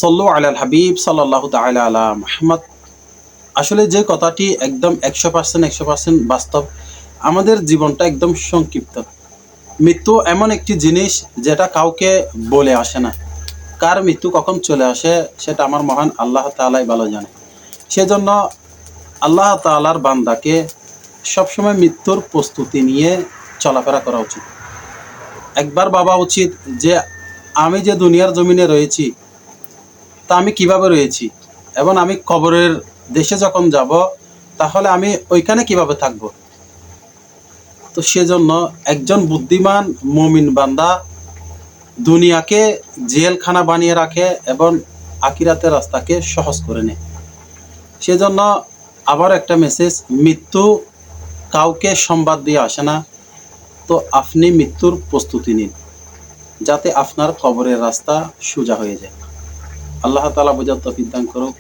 সল্লু আলাল হাবিব সাল্লাল্লাহু তাআলা আলা মুহাম্মদ। আসলে যে কথাটি একদম 100% বাস্তব, আমাদের জীবনটা একদম সংক্ষিপ্ত। মৃত্যু এমন একটি জিনিস যেটা কাউকে বলে আসে না। কার মৃত্যু কখন চলে আসে সেটা আমার মহান আল্লাহ তাআলাই ভালো জানে। সেজন্য আল্লাহ তাআলার বান্দাকে সবসময় মৃত্যুর প্রস্তুতি নিয়ে চলাফেরা করা উচিত। একবার ভাবা উচিত যে আমি যে দুনিয়ার জমিনে রয়েছি তা আমি কিভাবে রয়েছি, এবং আমি কবরের দেশে যখন যাব তাহলে আমি ওইখানে কিভাবে থাকব। তো সেজন্য একজন বুদ্ধিমান মুমিন বান্দা দুনিয়াকে জেলখানা বানিয়ে রাখে এবং আখিরাতের রাস্তাকে সহজ করে নেয়। সেজন্য আবার একটা মেসেজ, মৃত্যু কাউকে সংবাদ দিয়ে আসে না। তো আপনি মৃত্যুর প্রস্তুতি নিন যাতে আপনার কবরের রাস্তা সোজা হয়ে যায়। আল্লাহ তাআলা বোঝার তৌফিক দান করুক।